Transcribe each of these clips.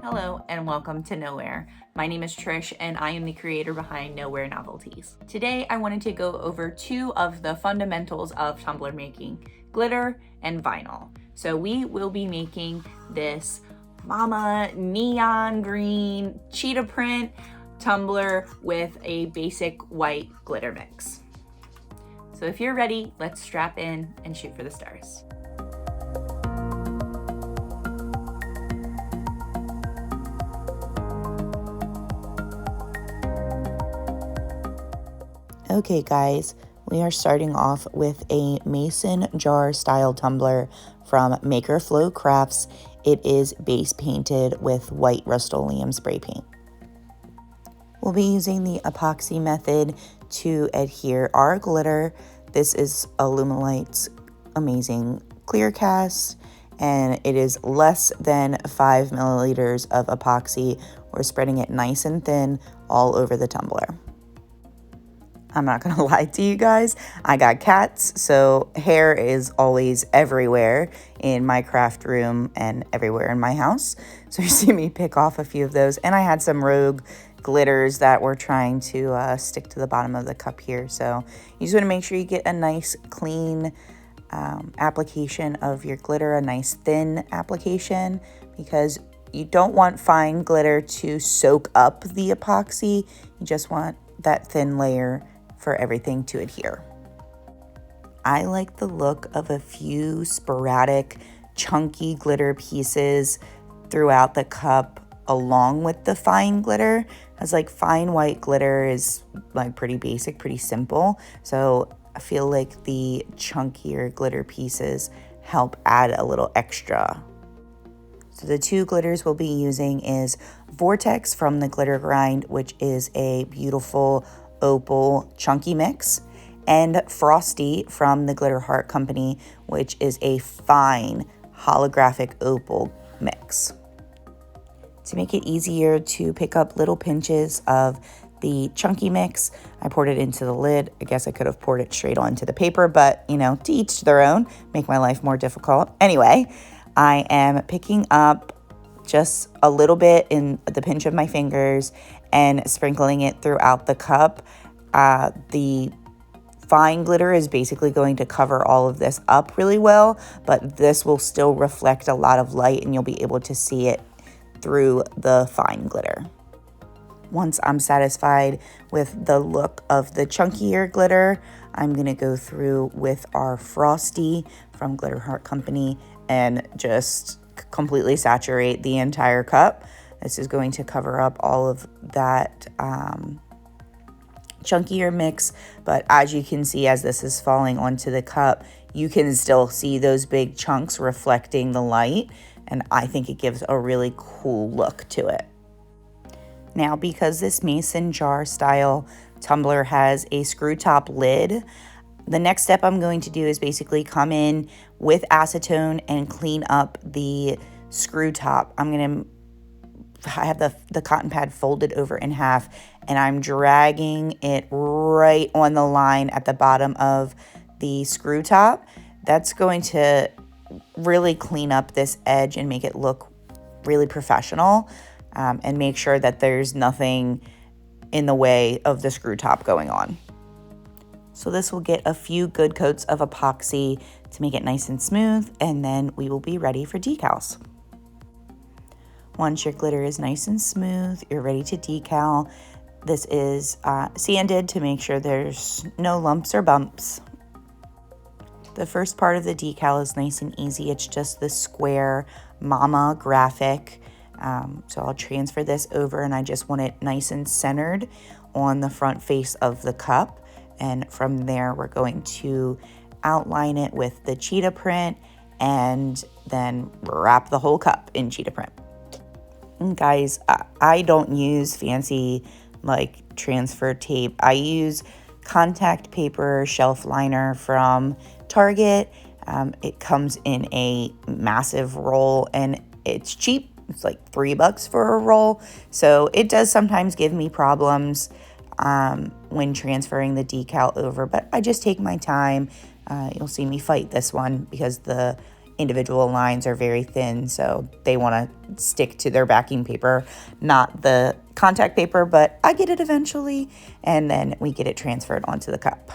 Hello and welcome to Nowhere. My name is Trish and I am the creator behind Nowhere Novelties. Today I wanted to go over two of the fundamentals of tumbler making, glitter and vinyl. So we will be making this mama neon green cheetah print tumbler with a basic white glitter mix. So if you're ready, let's strap in and shoot for the stars. Okay guys, we are starting off with a mason jar style tumbler from Maker Flow Crafts. It is base painted with white Rustoleum spray paint. We'll be using the epoxy method to adhere our glitter. This is Alumilite's amazing clear cast, and it is less than 5 milliliters of epoxy. We're spreading it nice and thin all over the tumbler. I'm not gonna lie to you guys, I got cats, so hair is always everywhere in my craft room and everywhere in my house. So you see me pick off a few of those, and I had some rogue glitters that we're trying to stick to the bottom of the cup here. So you just wanna make sure you get a nice clean application of your glitter, a nice thin application, because you don't want fine glitter to soak up the epoxy. You just want that thin layer for everything to adhere. I like the look of a few sporadic chunky glitter pieces throughout the cup along with the fine glitter, as like fine white glitter is like pretty basic, pretty simple. So I feel like the chunkier glitter pieces help add a little extra. So the two glitters we'll be using is Vortex from the Glitter Grind, which is a beautiful opal chunky mix, and Frosty from the Glitter Heart Company, which is a fine holographic opal mix. To make it easier to pick up little pinches of the chunky mix, I poured it into the lid. I guess I could have poured it straight onto the paper, but you know, to each their own, make my life more difficult. Anyway, I am picking up just a little bit in the pinch of my fingers and sprinkling it throughout the cup. The fine glitter is basically going to cover all of this up really well, but this will still reflect a lot of light and you'll be able to see it through the fine glitter. Once I'm satisfied with the look of the chunkier glitter, I'm gonna go through with our Frosty from Glitter Heart Company and just completely saturate the entire cup. This is going to cover up all of that chunkier mix, but as you can see, as this is falling onto the cup, you can still see those big chunks reflecting the light, and I think it gives a really cool look to it. Now, because this mason jar style tumbler has a screw top lid, the next step I'm going to do is basically come in with acetone and clean up the screw top. I have the cotton pad folded over in half, and I'm dragging it right on the line at the bottom of the screw top. That's going to really clean up this edge and make it look really professional, and make sure that there's nothing in the way of the screw top going on. So this will get a few good coats of epoxy to make it nice and smooth, and then we will be ready for decals. Once your glitter is nice and smooth, you're ready to decal. This is sanded to make sure there's no lumps or bumps. The first part of the decal is nice and easy. It's just the square mama graphic. So I'll transfer this over, and I just want it nice and centered on the front face of the cup. And from there, we're going to outline it with the cheetah print and then wrap the whole cup in cheetah print. And guys, I don't use fancy like transfer tape. I use contact paper shelf liner from Target. It comes in a massive roll and it's cheap. It's like $3 for a roll. So it does sometimes give me problems when transferring the decal over, but I just take my time. You'll see me fight this one because the individual lines are very thin, so they want to stick to their backing paper, not the contact paper, but I get it eventually, and then we get it transferred onto the cup.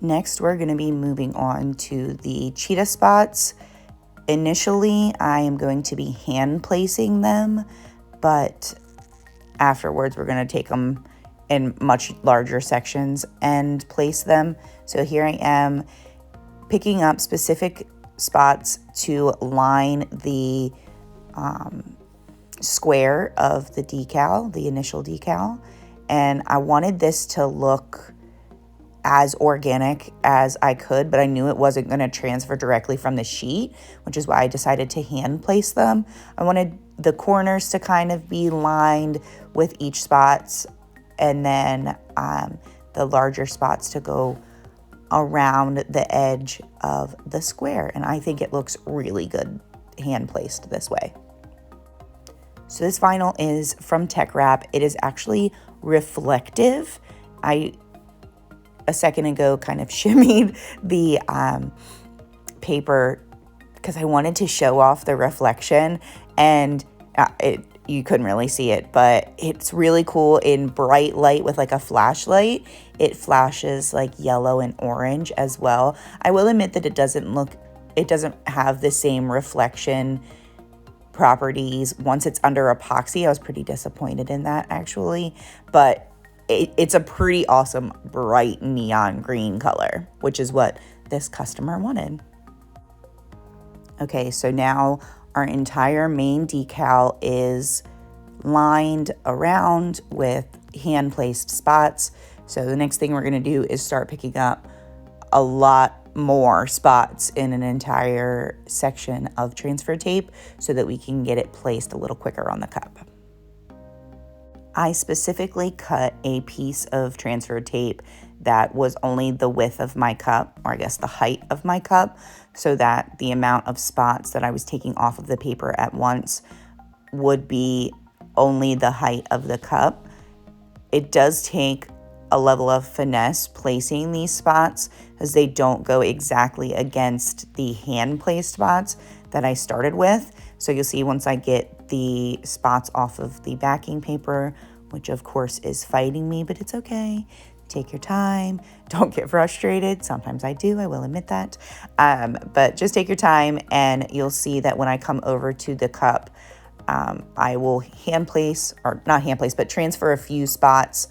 Next, we're going to be moving on to the cheetah spots. Initially, I am going to be hand placing them, but afterwards we're going to take them in much larger sections and place them. So here I am picking up specific spots to line the square of the decal, the initial decal. And I wanted this to look as organic as I could, but I knew it wasn't going to transfer directly from the sheet, which is why I decided to hand place them. I wanted the corners to kind of be lined with each spots, and then the larger spots to go around the edge of the square. And I think it looks really good hand placed this way. So this vinyl is from Teckwrap. It is actually reflective. I a second ago kind of shimmied the paper because I wanted to show off the reflection, and you couldn't really see it, but it's really cool in bright light with like a flashlight. It flashes like yellow and orange as well. I will admit that it doesn't have the same reflection properties once it's under epoxy. I was pretty disappointed in that actually, but it's a pretty awesome bright neon green color, which is what this customer wanted. Okay, so now our entire main decal is lined around with hand-placed spots. So the next thing we're going to do is start picking up a lot more spots in an entire section of transfer tape so that we can get it placed a little quicker on the cup. I specifically cut a piece of transfer tape that was only the width of my cup, or I guess the height of my cup, so that the amount of spots that I was taking off of the paper at once would be only the height of the cup. It does take a level of finesse placing these spots as they don't go exactly against the hand-placed spots that I started with. So you'll see once I get the spots off of the backing paper, which of course is fighting me, but it's okay. Take your time. Don't get frustrated. Sometimes I do, I will admit that. But just take your time, and you'll see that when I come over to the cup, I will hand place, or not hand place, but transfer a few spots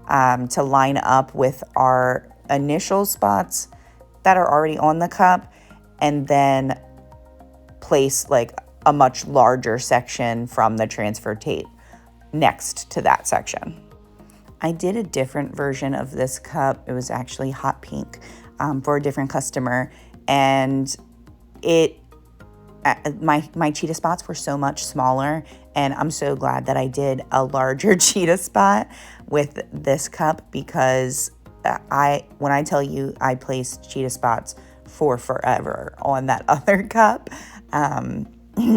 to line up with our initial spots that are already on the cup, and then place like a much larger section from the transfer tape next to that section. I did a different version of this cup. It was actually hot pink for a different customer, and my cheetah spots were so much smaller, and I'm so glad that I did a larger cheetah spot with this cup, because when I tell you I placed cheetah spots for forever on that other cup.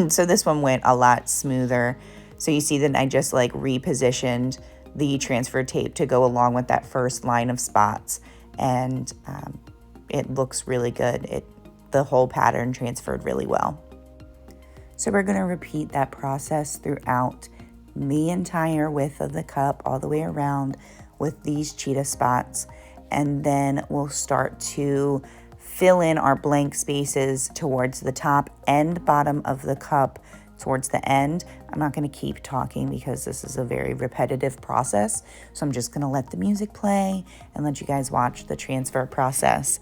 So this one went a lot smoother. So you see that I just like repositioned the transfer tape to go along with that first line of spots, and it looks really good. The whole pattern transferred really well. So we're going to repeat that process throughout the entire width of the cup all the way around with these cheetah spots, and then we'll start to fill in our blank spaces towards the top and bottom of the cup towards the end. I'm not going to keep talking because this is a very repetitive process, so I'm just going to let the music play and let you guys watch the transfer process.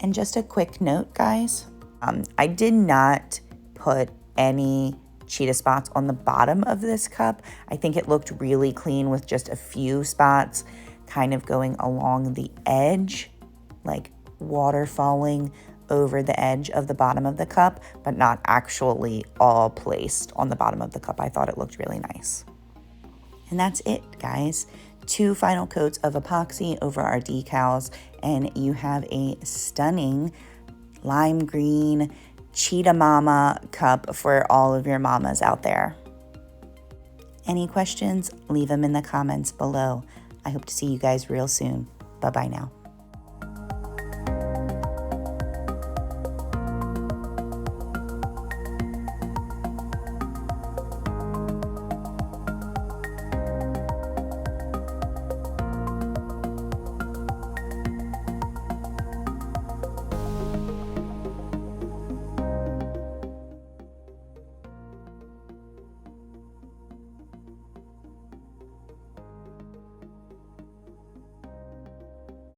And just a quick note, guys, I did not put any cheetah spots on the bottom of this cup. I think it looked really clean with just a few spots kind of going along the edge, like water falling over the edge of the bottom of the cup, but not actually all placed on the bottom of the cup. I thought it looked really nice. And that's it, guys. 2 final coats of epoxy over our decals, and you have a stunning lime green cheetah mama cup for all of your mamas out there. Any questions? Leave them in the comments below. I hope to see you guys real soon. Bye-bye now.